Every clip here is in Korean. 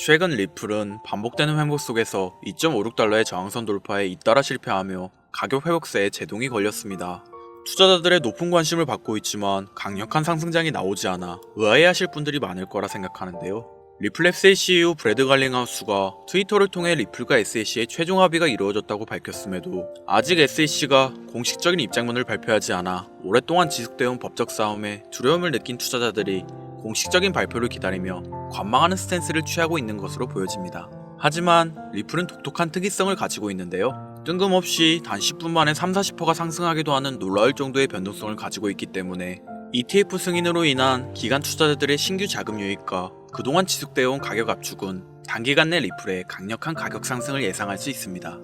최근 리플은 반복되는 회복 속에서 2.56달러의 저항선 돌파에 잇따라 실패하며 가격 회복세에 제동이 걸렸습니다. 투자자들의 높은 관심을 받고 있지만 강력한 상승장이 나오지 않아 의아해하실 분들이 많을 거라 생각하는데요. 리플 SAC 이후 브래드 갈링하우스가 트위터를 통해 리플과 SAC의 최종 합의가 이루어졌다고 밝혔음에도 아직 SAC가 공식적인 입장문을 발표하지 않아 오랫동안 지속되어온 법적 싸움에 두려움을 느낀 투자자들이 공식적인 발표를 기다리며 관망하는 스탠스를 취하고 있는 것으로 보여집니다. 하지만 리플은 독특한 특이성을 가지고 있는데요. 뜬금없이 단 10분 만에 30-40%가 상승하기도 하는 놀라울 정도의 변동성을 가지고 있기 때문에 ETF 승인으로 인한 기관 투자자들의 신규 자금 유입과 그동안 지속되어온 가격 압축은 단기간 내 리플의 강력한 가격 상승을 예상할 수 있습니다.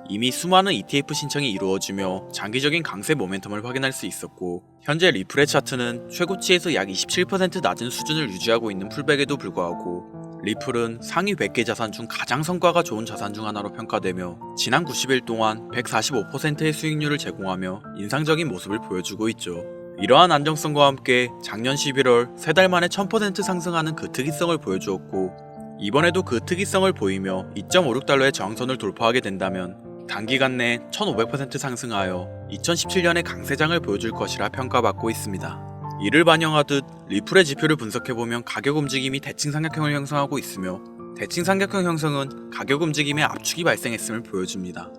이미 수많은 ETF 신청이 이루어지며 장기적인 강세 모멘텀을 확인할 수 있었고, 현재 리플의 차트는 최고치에서 약 27% 낮은 수준을 유지하고 있는 풀백에도 불구하고 리플은 상위 100개 자산 중 가장 성과가 좋은 자산 중 하나로 평가되며 지난 90일 동안 145%의 수익률을 제공하며 인상적인 모습을 보여주고 있죠. 이러한 안정성과 함께 작년 11월 3달 만에 1000% 상승하는 그 특이성을 보여주었고, 이번에도 그 특이성을 보이며 2.56달러의 저항선을 돌파하게 된다면 단기간 내 1500% 상승하여 2017년의 강세장을 보여줄 것이라 평가받고 있습니다. 이를 반영하듯 리플의 지표를 분석해보면 가격 움직임이 대칭 삼각형을 형성하고 있으며, 대칭 삼각형 형성은 가격 움직임에 압축이 발생했음을 보여줍니다.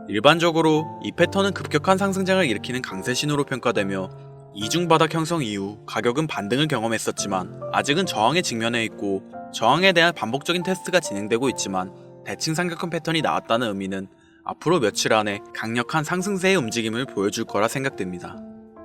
일반적으로 이 패턴은 급격한 상승장을 일으키는 강세 신호로 평가되며, 이중 바닥 형성 이후 가격은 반등을 경험했었지만 아직은 저항에 직면해 있고, 저항에 대한 반복적인 테스트가 진행되고 있지만 대칭 삼각형 패턴이 나왔다는 의미는 앞으로 며칠 안에 강력한 상승세의 움직임을 보여줄 거라 생각됩니다.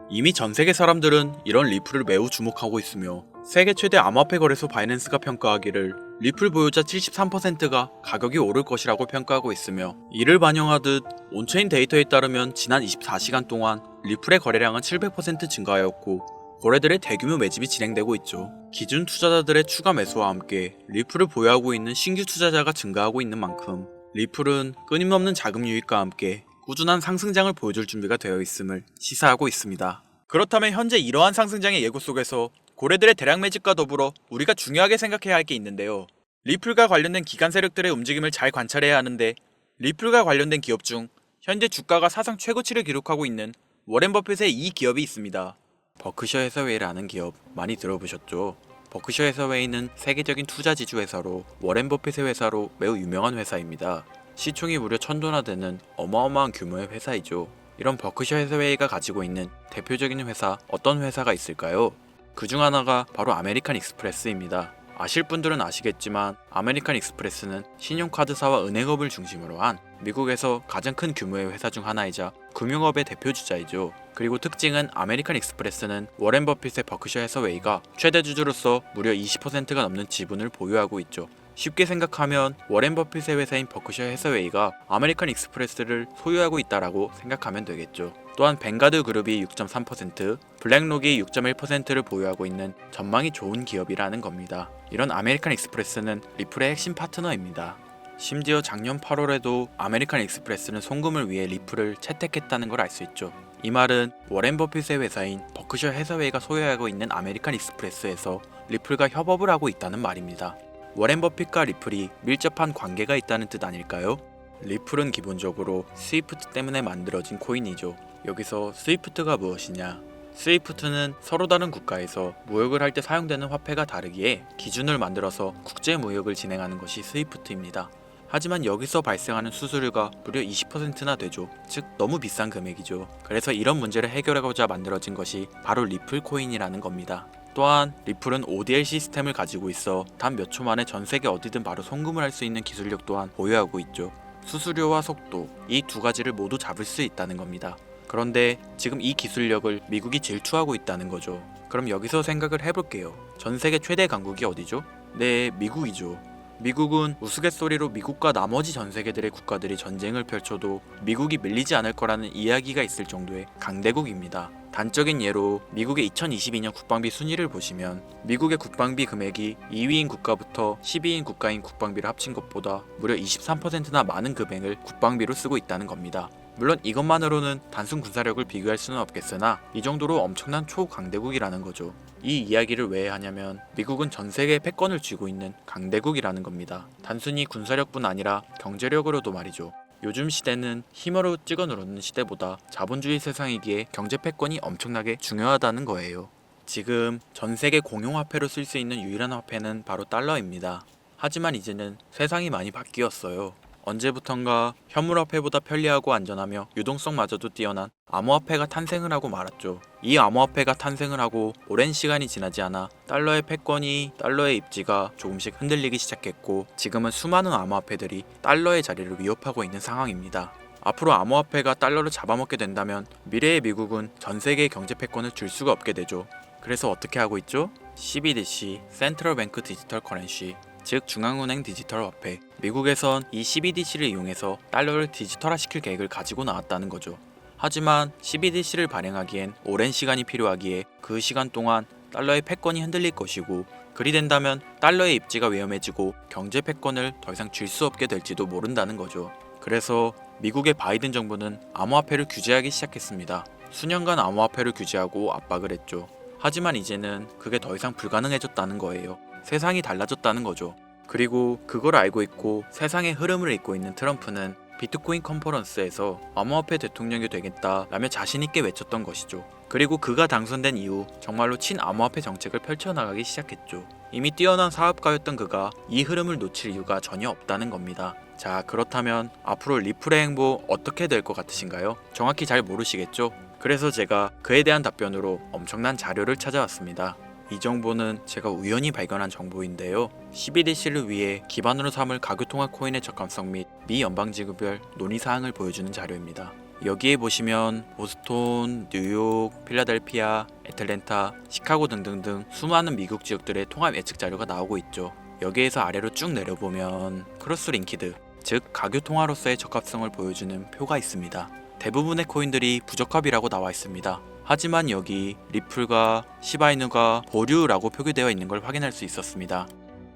이미 전 세계 사람들은 이런 리플을 매우 주목하고 있으며, 세계 최대 암호화폐 거래소 바이낸스가 평가하기를 리플 보유자 73%가 가격이 오를 것이라고 평가하고 있으며, 이를 반영하듯 온체인 데이터에 따르면 지난 24시간 동안 리플의 거래량은 700% 증가하였고 거래들의 대규모 매집이 진행되고 있죠. 기준 투자자들의 추가 매수와 함께 리플을 보유하고 있는 신규 투자자가 증가하고 있는 만큼 리플은 끊임없는 자금 유입과 함께 꾸준한 상승장을 보여줄 준비가 되어 있음을 시사하고 있습니다. 그렇다면 현재 이러한 상승장의 예고 속에서 고래들의 대량 매집과 더불어 우리가 중요하게 생각해야 할 게 있는데요. 리플과 관련된 기관 세력들의 움직임을 잘 관찰해야 하는데, 리플과 관련된 기업 중 현재 주가가 사상 최고치를 기록하고 있는 워렌 버핏의 이 기업이 있습니다. 버크셔 해서웨이라는 기업 많이 들어보셨죠? 버크셔 해서웨이는 세계적인 투자 지주 회사로 워렌 버핏의 회사로 매우 유명한 회사입니다. 시총이 무려 1000조나 되는 어마어마한 규모의 회사이죠. 이런 버크셔 해서웨이가 가지고 있는 대표적인 회사, 어떤 회사가 있을까요? 그 중 하나가 바로 아메리칸 익스프레스입니다. 아실 분들은 아시겠지만 아메리칸 익스프레스는 신용카드사와 은행업을 중심으로 한 미국에서 가장 큰 규모의 회사 중 하나이자 금융업의 대표 주자이죠. 그리고 특징은 아메리칸 익스프레스는 워렌 버핏의 버크셔 해서웨이가 최대 주주로서 무려 20%가 넘는 지분을 보유하고 있죠. 쉽게 생각하면 워렌 버핏의 회사인 버크셔 해서웨이가 아메리칸 익스프레스를 소유하고 있다라고 생각하면 되겠죠. 또한 뱅가드 그룹이 6.3%, 블랙록이 6.1%를 보유하고 있는 전망이 좋은 기업이라는 겁니다. 이런 아메리칸 익스프레스는 리플의 핵심 파트너입니다. 심지어 작년 8월에도 아메리칸 익스프레스는 송금을 위해 리플을 채택했다는 걸 알 수 있죠. 이 말은 워렌 버핏의 회사인 버크셔 해서웨이가 소유하고 있는 아메리칸 익스프레스에서 리플과 협업을 하고 있다는 말입니다. 워렌 버핏과 리플이 밀접한 관계가 있다는 뜻 아닐까요? 리플은 기본적으로 스위프트 때문에 만들어진 코인이죠. 여기서 스위프트가 무엇이냐? 스위프트는 서로 다른 국가에서 무역을 할 때 사용되는 화폐가 다르기에 기준을 만들어서 국제 무역을 진행하는 것이 스위프트입니다. 하지만 여기서 발생하는 수수료가 무려 20%나 되죠. 즉 너무 비싼 금액이죠. 그래서 이런 문제를 해결하고자 만들어진 것이 바로 리플 코인이라는 겁니다. 또한 리플은 ODL 시스템을 가지고 있어 단 몇 초 만에 전 세계 어디든 바로 송금을 할 수 있는 기술력 또한 보유하고 있죠. 수수료와 속도, 이 두 가지를 모두 잡을 수 있다는 겁니다. 그런데 지금 이 기술력을 미국이 질투하고 있다는 거죠. 그럼 여기서 생각을 해볼게요. 전 세계 최대 강국이 어디죠? 네, 미국이죠. 미국은 우스갯소리로 미국과 나머지 전 세계들의 국가들이 전쟁을 펼쳐도 미국이 밀리지 않을 거라는 이야기가 있을 정도의 강대국입니다. 단적인 예로 미국의 2022년 국방비 순위를 보시면 미국의 국방비 금액이 2위인 국가부터 10위인 국가인 국방비를 합친 것보다 무려 23%나 많은 금액을 국방비로 쓰고 있다는 겁니다. 물론 이것만으로는 단순 군사력을 비교할 수는 없겠으나 이 정도로 엄청난 초강대국이라는 거죠. 이 이야기를 왜 하냐면 미국은 전 세계의 패권을 쥐고 있는 강대국이라는 겁니다. 단순히 군사력뿐 아니라 경제력으로도 말이죠. 요즘 시대는 힘으로 찍어 누르는 시대보다 자본주의 세상이기에 경제 패권이 엄청나게 중요하다는 거예요. 지금 전 세계 공용화폐로 쓸 수 있는 유일한 화폐는 바로 달러입니다. 하지만 이제는 세상이 많이 바뀌었어요. 언제부턴가 현물화폐보다 편리하고 안전하며 유동성마저도 뛰어난 암호화폐가 탄생을 하고 말았죠. 이 암호화폐가 탄생을 하고 오랜 시간이 지나지 않아 달러의 패권이 달러의 입지가 조금씩 흔들리기 시작했고 지금은 수많은 암호화폐들이 달러의 자리를 위협하고 있는 상황입니다. 앞으로 암호화폐가 달러를 잡아먹게 된다면 미래의 미국은 전 세계의 경제 패권을 줄 수가 없게 되죠. 그래서 어떻게 하고 있죠? CBDC, 센트럴 뱅크 디지털 커런시, 즉 중앙은행 디지털 화폐. 미국에선 이 CBDC를 이용해서 달러를 디지털화시킬 계획을 가지고 나왔다는 거죠. 하지만 CBDC를 발행하기엔 오랜 시간이 필요하기에 그 시간 동안 달러의 패권이 흔들릴 것이고 그리 된다면 달러의 입지가 위험해지고 경제 패권을 더 이상 쥘 수 없게 될지도 모른다는 거죠. 그래서 미국의 바이든 정부는 암호화폐를 규제하기 시작했습니다. 수년간 암호화폐를 규제하고 압박을 했죠. 하지만 이제는 그게 더 이상 불가능해졌다는 거예요. 세상이 달라졌다는 거죠. 그리고 그걸 알고 있고 세상의 흐름을 읽고 있는 트럼프는 비트코인 컨퍼런스에서 암호화폐 대통령이 되겠다라며 자신있게 외쳤던 것이죠. 그리고 그가 당선된 이후 정말로 친암호화폐 정책을 펼쳐나가기 시작했죠. 이미 뛰어난 사업가였던 그가 이 흐름을 놓칠 이유가 전혀 없다는 겁니다. 자, 그렇다면 앞으로 리플의 행보 어떻게 될 것 같으신가요? 정확히 잘 모르시겠죠? 그래서 제가 그에 대한 답변으로 엄청난 자료를 찾아왔습니다. 이 정보는 제가 우연히 발견한 정보인데요. CBDC를 위해 기반으로 삼을 가교통화 코인의 적합성 및 미 연방지구별 논의사항을 보여주는 자료입니다. 여기에 보시면 보스톤, 뉴욕, 필라델피아, 애틀랜타, 시카고 등등등 수많은 미국 지역들의 통합 예측 자료가 나오고 있죠. 여기에서 아래로 쭉 내려보면 크로스링키드, 즉 가교통화로서의 적합성을 보여주는 표가 있습니다. 대부분의 코인들이 부적합이라고 나와 있습니다. 하지만 여기 리플과 시바이누가 보류라고 표기되어 있는 걸 확인할 수 있었습니다.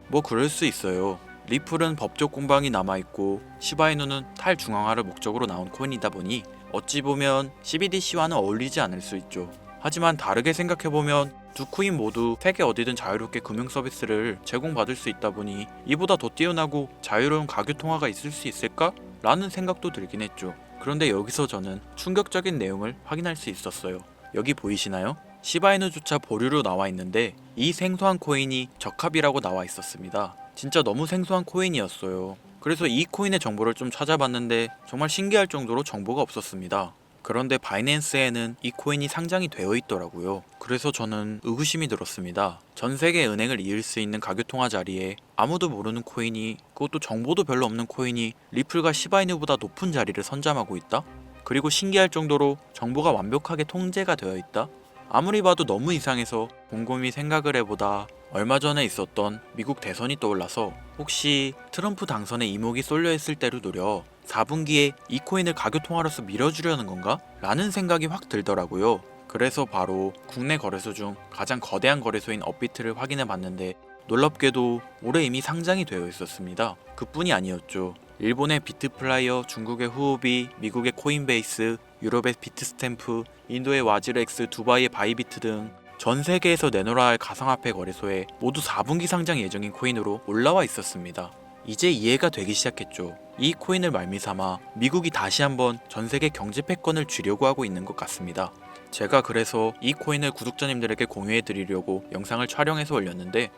뭐 그럴 수 있어요. 리플은 법적 공방이 남아있고 시바이누는 탈중앙화를 목적으로 나온 코인이다 보니 어찌 보면 CBDC와는 어울리지 않을 수 있죠. 하지만 다르게 생각해보면 두 코인 모두 세계 어디든 자유롭게 금융 서비스를 제공받을 수 있다 보니 이보다 더 뛰어나고 자유로운 가교통화가 있을 수 있을까? 라는 생각도 들긴 했죠. 그런데 여기서 저는 충격적인 내용을 확인할 수 있었어요. 여기 보이시나요? 시바이누조차 보류로 나와 있는데 이 생소한 코인이 적합이라고 나와 있었습니다. 진짜 너무 생소한 코인이었어요. 그래서 이 코인의 정보를 좀 찾아봤는데 정말 신기할 정도로 정보가 없었습니다. 그런데 바이낸스에는 이 코인이 상장이 되어 있더라고요. 그래서 저는 의구심이 들었습니다. 전 세계 은행을 이을 수 있는 가교통화 자리에 아무도 모르는 코인이, 그것도 정보도 별로 없는 코인이 리플과 시바이누보다 높은 자리를 선점하고 있다? 그리고 신기할 정도로 정보가 완벽하게 통제가 되어 있다? 아무리 봐도 너무 이상해서 곰곰이 생각을 해보다 얼마 전에 있었던 미국 대선이 떠올라서 혹시 트럼프 당선에 이목이 쏠려 있을 때를 노려 4분기에 이 코인을 가교통화로서 밀어주려는 건가? 라는 생각이 확 들더라고요. 그래서 바로 국내 거래소 중 가장 거대한 거래소인 업비트를 확인해 봤는데 놀랍게도 올해 이미 상장이 되어 있었습니다. 그뿐이 아니었죠. 일본의 비트플라이어, 중국의 후오비, 미국의 코인베이스, 유럽의 비트스탬프, 인도의 와즈렉스, 두바이의 바이비트 등 전 세계에서 내놓아야 할 가상화폐 거래소에 모두 4분기 상장 예정인 코인으로 올라와 있었습니다. 이제 이해가 되기 시작했죠. 이 코인을 말미삼아 미국이 다시 한번 전 세계 경제 패권을 쥐려고 하고 있는 것 같습니다. 제가 그래서 이 코인을 구독자님들에게 공유해 드리려고 영상을 촬영해서 올렸는데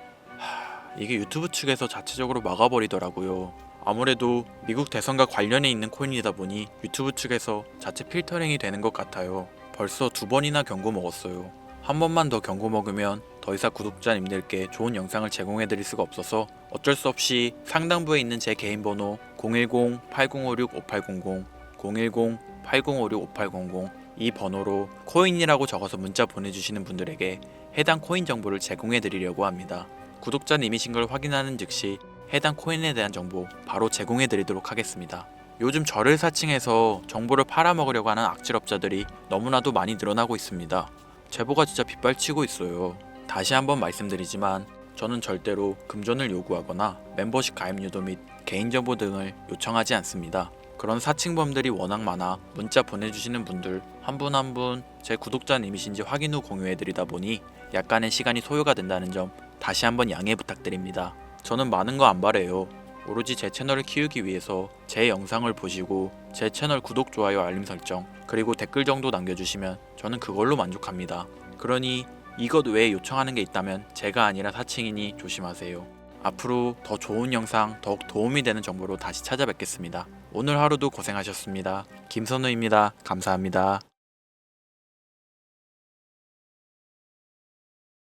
이게 유튜브 측에서 자체적으로 막아버리더라고요. 아무래도 미국 대선과 관련해 있는 코인이다 보니 유튜브 측에서 자체 필터링이 되는 것 같아요. 벌써 2번이나 경고 먹었어요. 한 번만 더 경고 먹으면 더 이상 구독자님들께 좋은 영상을 제공해 드릴 수가 없어서 어쩔 수 없이 상단부에 있는 제 개인 번호 010-8056-5800, 010-8056-5800 이 번호로 코인이라고 적어서 문자 보내주시는 분들에게 해당 코인 정보를 제공해 드리려고 합니다. 구독자님이신 걸 확인하는 즉시 해당 코인에 대한 정보 바로 제공해 드리도록 하겠습니다. 요즘 저를 사칭해서 정보를 팔아먹으려고 하는 악질업자들이 너무나도 많이 늘어나고 있습니다. 제보가 진짜 빗발치고 있어요. 다시 한번 말씀드리지만 저는 절대로 금전을 요구하거나 멤버십 가입 유도 및 개인정보 등을 요청하지 않습니다. 그런 사칭범들이 워낙 많아 문자 보내주시는 분들 한 분 한 분 제 구독자님이신지 확인 후 공유해드리다 보니 약간의 시간이 소요가 된다는 점 다시 한번 양해 부탁드립니다. 저는 많은 거 안 바래요. 오로지 제 채널을 키우기 위해서 제 영상을 보시고 제 채널 구독, 좋아요, 알림 설정 그리고 댓글 정도 남겨주시면 저는 그걸로 만족합니다. 그러니 이것 외에 요청하는 게 있다면 제가 아니라 사칭이니 조심하세요. 앞으로 더 좋은 영상, 더욱 도움이 되는 정보로 다시 찾아뵙겠습니다. 오늘 하루도 고생하셨습니다. 김선우입니다. 감사합니다.